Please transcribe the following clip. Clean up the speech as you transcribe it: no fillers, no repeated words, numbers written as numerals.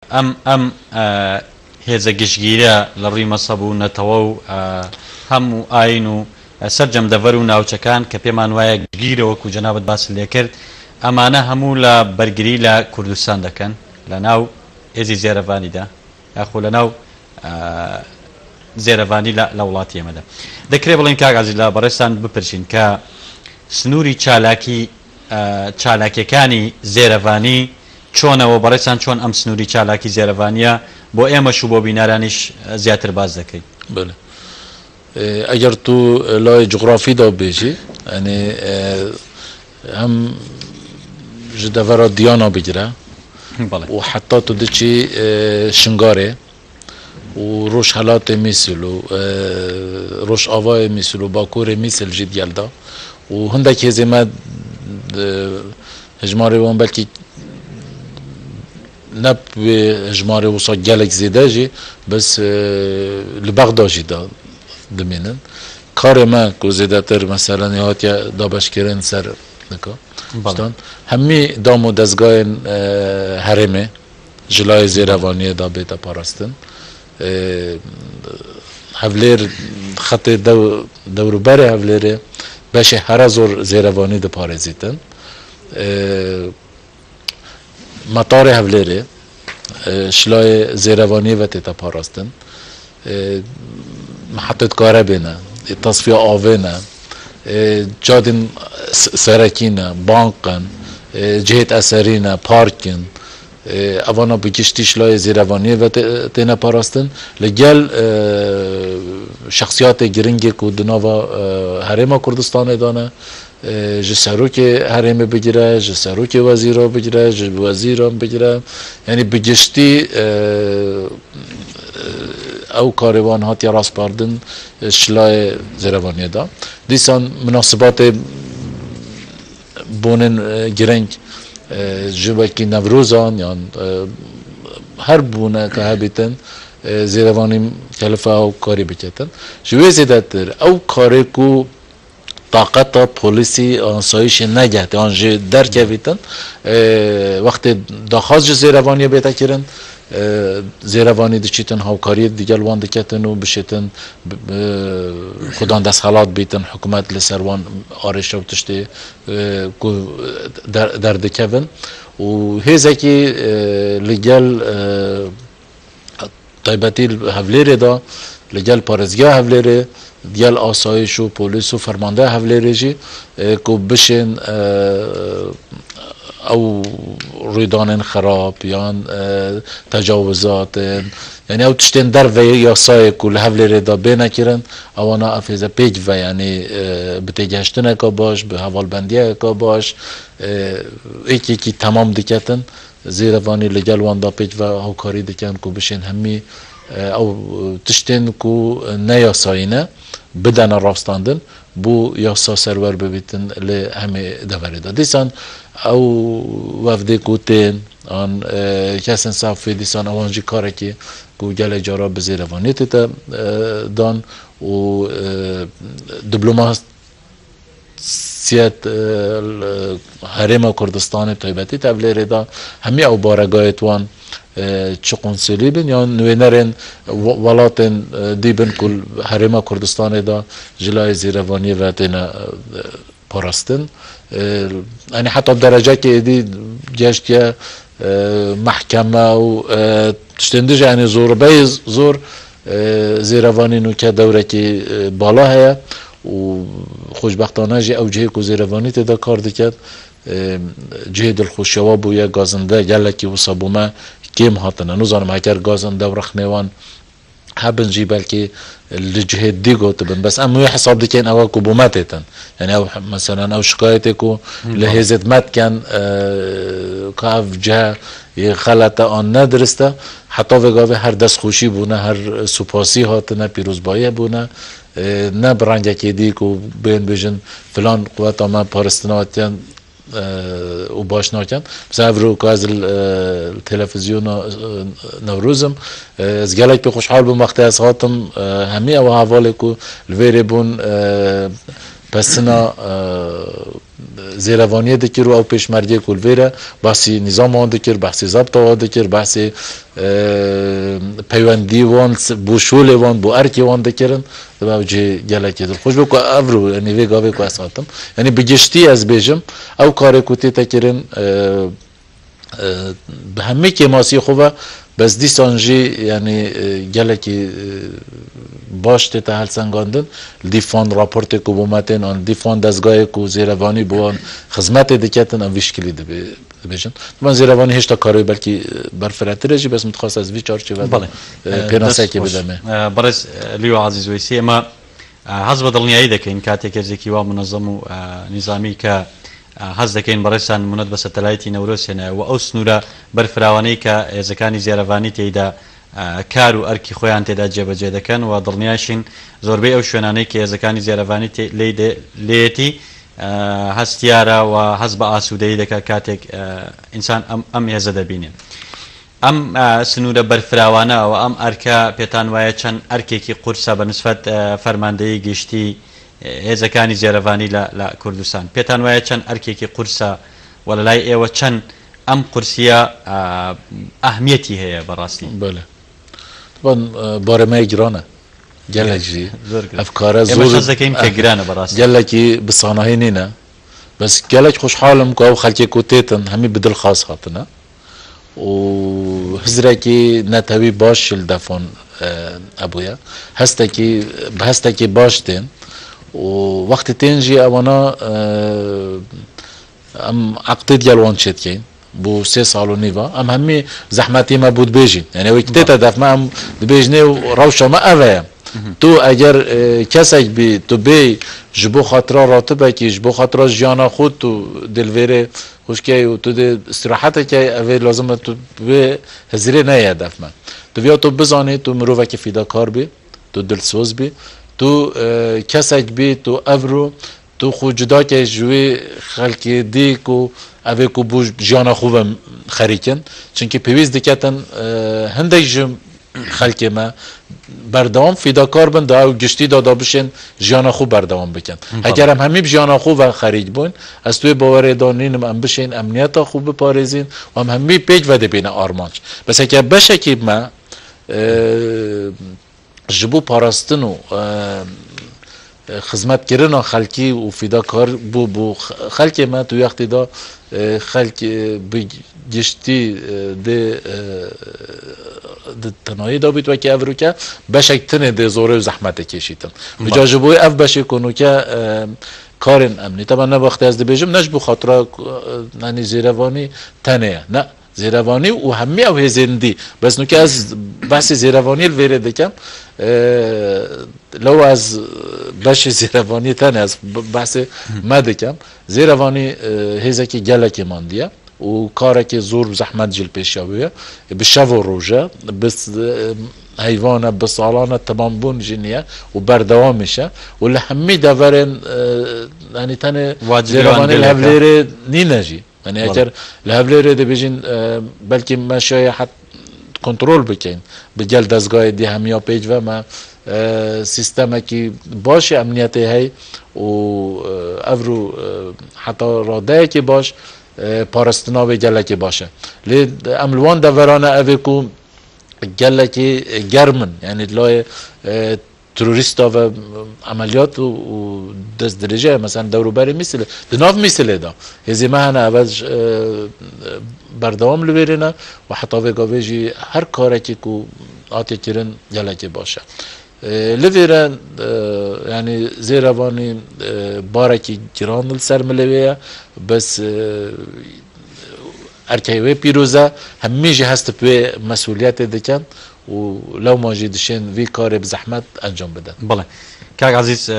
ام هێزە گشتگیرە لە ڕووی مەسەب و نەتەوە و هەموو ئاین و سەرجەم دەڤەر و ناوچەکان کە پێمان وایە گیرەوەکو جەنابەت باس لێ کرد ئەمانە هەموو لە بەرگری لە کوردستان دەکەن لە ناو هێزی زێرەڤانیدا یاخۆ لە ناو زێرەڤانی لە وڵاتی ئێمەدا. دەکرێت بڵێن کاغازی لە بەڕێستان بپرسین کە سنووری چالاکیەکانی زێرەڤانی چۆنەوە بەڕێستان چۆن ئەم سنووری چالاکی زێرەڤانیە بۆ ئێمەش و بۆ بینارانیش زیاتر باز دەکەیت. ئەگەر تو لای جغرافیدا بێژی ئەنێ هەم ji devera diyana bigire û heta tu diçî Şingarê û Rojhilatê Mîsil û Rojavayê Mîsil û Bakurê Mîsil jî gel da û hindek hêzê me hejmarê wan belkî ne wê hejmarê wisa gelek zêde jî bes li Bexda jî da dimînin. Karê me ku zêdetir meselan hatiye dabeşkirin ser dika hemî dam û dezgahên herêmê ji layê zêrevaniyê da bête parastin. Hevlêr xetê dewrûberê Hevlêrê beşê here zor zêrevanî diparêzîtin. Metarê Hevlêrê ji layê zêrevaniyê ve tête parastin. Mehetûtkare ne, tasfiya avê ne, cadên serekî ne, bankan, cihêt eserî ne, parkin, evana bi giştî ji layê zêrevaniyê ve têne parastin. Li gel şexsiyatê giringê ku di nava herêma Kurdistanê da ne, ji serokê herêmê bigire, ji serokê wezîra bigire, ji wezîran bigire, yanî bi giştî ew karê wan hatiye rastbardin ji layê zêrevaniyê da. Dîsan münasibatê bonên giring ji wekî Newrozan yan her bûneke hebîtin zêrevanî kelife ew karî biketin. Ji wê zêdetir ew karê ku taqeta polîsî asayişê negehti an jê derkevîtin wextê daxwaz ji zêrevaniyê bête kirin zêrevanî diçîtin hawkariyê digel wan diketin û bişêtin xudan destxelat bîtin hikûmet li ser wan arêşa û tiştê ku derdikevin û hêzekî li gel taybetî Hevlêrê da li gel parêzgeha Hevlêrê gel asayîş û polîs û fermandeya Hevlêrê jî ku bişên ew rûydanên xerab yan tecawuzatên yanî ew tiştên derve yasayê ku li Hevlêrê da bêne kirin ewana ev hêze pêk ve yanî bi têgihiştineka baş bi hevalbendiyeka baş êkekî temam diketin zêrevanî li gel wan da pêk ve hawkarî dikin ku bişên hemî ew tiştên ku neyasayî ne bidene rastandin bû yasa serwer bibîtin li hemê deverê da. Dîsan ew wevdê ku tên an kesên safê dîsan ewan jî karekî ku gelek cara bi zêrevaniyê tête dan û diplomasiyet herêma Kurdistanê taybetî Hevlêrê da hemî ew baregahê wan çi qonsilî bin yan nûênerên welatên dîbin ku herêma Kurdistanê da ji layê zêrevaniyê ve têne parastin. Yanî heta derecekê êdî geştiye mehkeme û tiştên dijî yanî zorbeyê zor zêrevanî nûke dewrekî bala heye û xweşbextane jî ew cihê ku zêrevanî têde kar diket cihê dilxweşewa bûye gazinde gelekî wisa bû me kêm hatine nizanim heger gazin dewrexnê wan hebin jî belkî li cihê dî gotibin bes em wê hesab dikin ewa ku bû me têtin yani ew meselan ew şikayetê ku li hêzê me dikin ka ev cihe xelete an nedirist e heta vêgavê her destxweşî bûne her supasî hatine pîrozbayî bûne ne bi rengekê dî ku bên bêjin filan quweta me parastina hatiye û baş nakin mesela ev ku ez televizyona Newrozim ez gelek pê xweşhal bûm wextê ez hatim hemî ew hevalê ku li vêrê bûn پسنا زیروانی دکر و او پیشمرگی کل ویره بحثی نظام آن دکر بحثی ضبط آن دکر بحثی پیوندی وان بو شول وان بو ارکی وان دکرن دبا وجه گلکی در خوش بکو افرو یعنی وی گاوی کو اساتم یعنی بجشتی از بیجم او کار کوتی تکرن به همه که ماسی خوبه بس دیسانجی یعنی گلکی باش ته هل سنگاندن دیفان راپورت کو بومتن آن دیفان دزگاه کو زیروانی بوان خدمت دکتن ام ویشکلی ده بیشن من زیروانی هیچ تا کاری بلکی برفراترجی بس متخصص از وی چارچی و پیناسه کی بدمه برس لیو عزیز ویسی اما حزب دڵنیایی دەکەین کاتێک هێزێکی وا منەظەم و نظامی کە حەز دەکەین بەڕێستان منەت بە سەتەلایتی نەورۆسێنە و ئەو سنوورە بەرفراوانەی کە هێزەکانی زیێرەڤانی تێیدا کار و ئەرکی خۆیان تێدا جێبەجێ دەکەن و دڵنیاشین زۆربەی ئەو شوێنانەی کە هێزەکانی زیێرەڤانی لێتی هەستیارە و هەست بە ئاسوودەیی دەکات کاتێک ئینسان ئەم هێزە دەبینێن. ئەم سنوورە بەرفراوانە و ئەم ئەرکە پێتان وایە چەند ئەرکێکی قورسە بە نسبەت فەرماندەیی گشتی هێزەکانی زیێرەڤانی لە کوردستان پێتان وایە چەند ئەرکێکی قورسە و لە لای ئێوە چەند ئەم قورسیە ئەهمیەتی هەیە بەڕاستی؟ بەڵێ بارەمای گرانە gelekî evkara zor dەکەین کە گرانە بەڕاستی gelekî bi sanahî nîne bes gelek xweşxalim ku ew xelkê ku têtin hemî bi dil xas hatine û hizrekî netewî baş li defon hebûye hestekî bi hestekî baş tên û wextê tên jî ewana em eqtê gel wan çêdikeyn bu 3 sal û nîva em hemî zehmetî me bû dibêjin yani wê tête def me em dibêjinê û rewşa me ev ye تو اگر کسک بی تو بی جبو خاطره راتبکی جبو خاطره جیانا خود تو دلویره خوشکی و تو ده استراحت که اوه لازمه تو به هزیره نه هدف من تو بیا تو بزانی تو مروفه که فیداکار بی تو دلسوز بی تو کسک بی تو افرو تو خود جدا که جوی خلکی دی کو اوه کو بو جیانا خوب خریکن چونکه پیویز دیکتن هندک جم خلکی ما بردوام فیداکار بن دا گشتی دادا بشن جیانا خوب بردوام بکن اگر هم همی جیانا خوب و خرید بون از توی باور دانینم هم بشین امنیت خوب بپارزین و هم همی پیج وده بین آرمانش بس اگر بشه که ما جبو پاراستن و خدمت کردن خلکی و فیداکار بو خلکی ما توی وقتی دا خلک بگشتی ده تنهایی دا بیت و که افرو که بشک تنه ده زوره و زحمت کشیدن بجا جبوی اف بشه کنو که کارن امنی طبعا نه وقتی از ده بیجم نش بو خاطره نانی زیروانی تنه نه زیروانی و همی او هزندی بس نو که از بحث زیروانی الویره دکم لو از بش زیروانی تنه از بحث ما دکم زیروانی هزه که گله که ماندیه و کاری که زور زحمت جل پیش آویه به شب و روزه بس حیوانه به سالانه تمام بون جنیه و بردوام میشه و لهمی دورن یعنی تنه زیروانی لحولیره نی نجی یعنی اگر لحولیره ده بیجین بلکه مشای حد کنترل بکن به جل دزگاه دی همیا پیج و ما سیستم که باشه امنیتی هی و افرو حتی راده که باش پارستنا به گلکی باشه لی املوان دورانه اوه کو گلکی گرمن یعنی لای تروریستا و عملیات و دست درجه مثلا دوروبری مثل دناف مثل دا هزی مهنه اول بردوام لبیرینه و حتی وگاوه جی هر کاری که کو آتی کرن گلکی باشه لویرن یعنی زیروانی بارکی گران سر ملویه بس ارکیوه پیروزه همیشه هست به مسئولیت دکن و لو ماجی دشین وی کار بزحمت انجام بدن. بله کاغ عزیز